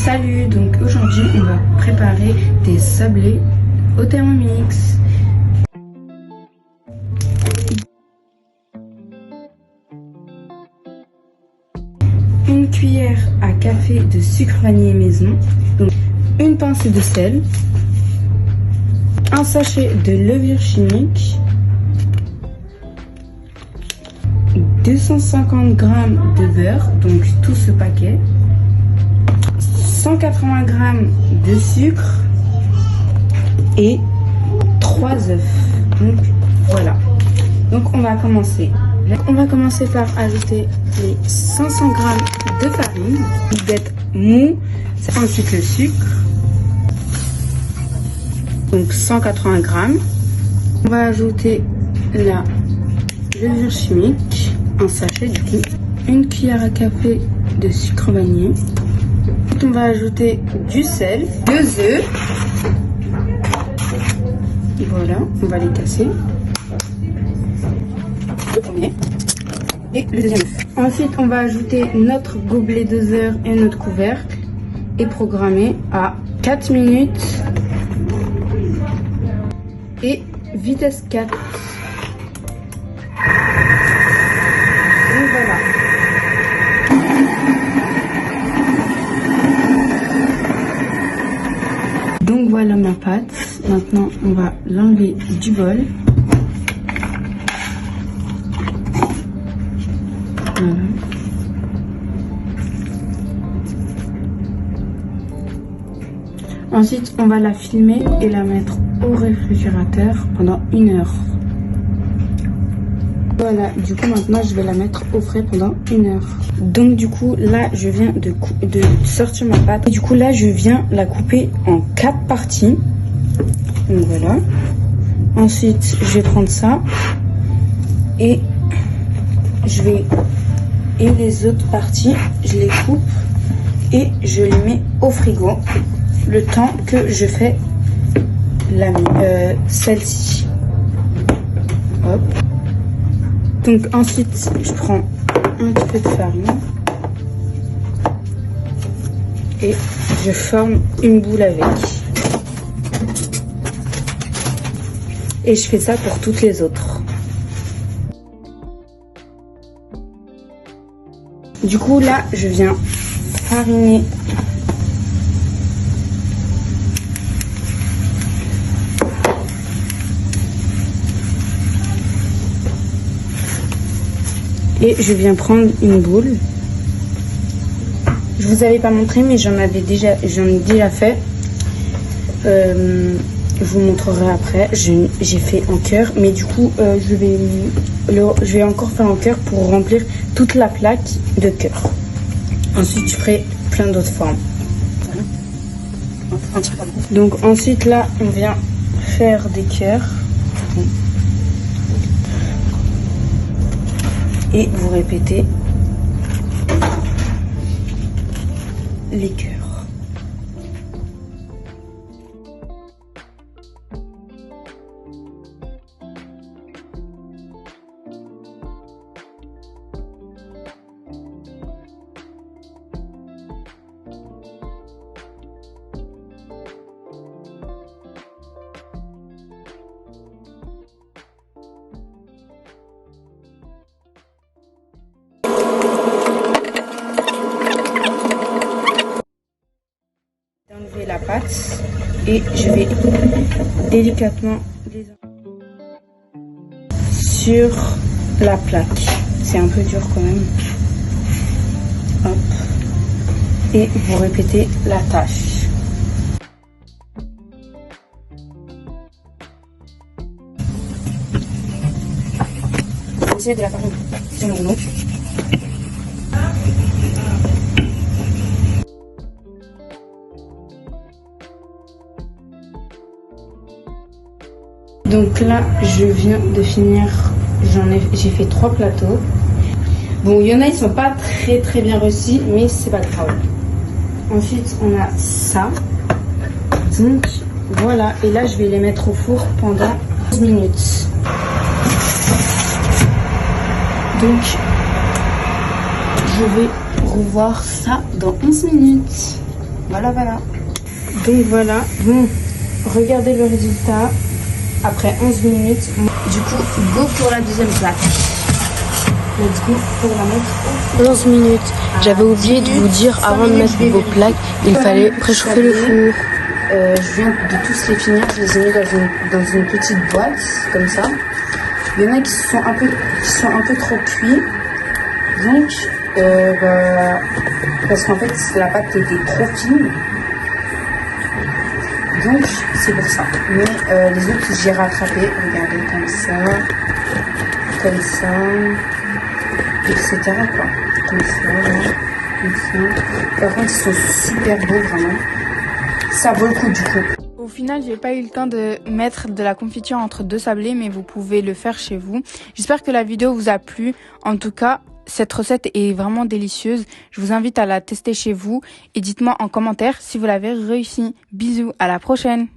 Salut, donc aujourd'hui on va préparer des sablés au Thermomix. Une cuillère à café de sucre vanillé maison, donc une pincée de sel, un sachet de levure chimique, 250 g de beurre, donc tout ce paquet, 180 g de sucre et 3 œufs. Donc voilà. Donc on va commencer. On va commencer par ajouter les 500 g de farine, d'être mou, ensuite le sucre, donc 180 g. On va ajouter la levure chimique, un sachet du coup, une cuillère à café de sucre vanillé. On va ajouter du sel, 2 œufs. Voilà, on va les casser. Le premier et le deuxième œuf. Ensuite, on va ajouter notre gobelet doseur et notre couvercle et programmer à 4 minutes et vitesse 4. Donc voilà. Donc voilà ma pâte. Maintenant, on va l'enlever du bol. Voilà. Ensuite, on va la filmer et la mettre au réfrigérateur pendant 1 heure. Voilà, du coup maintenant je vais la mettre au frais pendant 1 heure. Donc du coup là je viens de sortir ma pâte. Et du coup là je viens la couper en 4 parties. Donc voilà. Ensuite je vais prendre ça et les autres parties je les coupe et je les mets au frigo le temps que je fais celle-ci. Hop. Donc ensuite, je prends un petit peu de farine et je forme une boule avec. Et je fais ça pour toutes les autres. Du coup, là, je viens fariner et je viens prendre une boule. Je vous avais pas montré mais j'en ai déjà fait. Je vous montrerai après. J'ai fait en cœur, mais du coup je vais encore faire en cœur pour remplir toute la plaque de cœur. Ensuite je ferai plein d'autres formes. Donc ensuite là on vient faire des cœurs. Et vous répétez les cœurs. Enlever la pâte et je vais délicatement les sur la plaque. C'est un peu dur quand même. Hop. Et vous répétez la tâche. Posez de la farine sur le rouleau. Donc là, je viens de finir, j'ai fait 3 plateaux. Bon, il y en a, ils sont pas très bien réussis, mais c'est pas grave. Ensuite, on a ça. Donc voilà, et là, je vais les mettre au four pendant 11 minutes. Donc, je vais revoir ça dans 11 minutes. Voilà, voilà. Donc voilà, bon, regardez le résultat après 11 minutes. Du coup, go pour la deuxième plaque. Let's go pour la mettre. 11 minutes. J'avais oublié de vous dire, avant de mettre vos plaques, il fallait préchauffer le four. Je viens de tous les finir, je les ai mis dans une petite boîte, comme ça. Il y en a qui sont un peu trop cuits. Donc, parce qu'en fait, la pâte était trop fine. Donc, c'est pour ça. Mais les autres, j'ai rattrapé. Regardez, comme ça, etc. quoi. Comme ça, comme ça. Par contre, ils sont super beaux, vraiment. Ça vaut le coup, du coup. Au final, j'ai pas eu le temps de mettre de la confiture entre deux sablés, mais vous pouvez le faire chez vous. J'espère que la vidéo vous a plu. En tout cas, cette recette est vraiment délicieuse. Je vous invite à la tester chez vous et dites-moi en commentaire si vous l'avez réussi. Bisous, à la prochaine!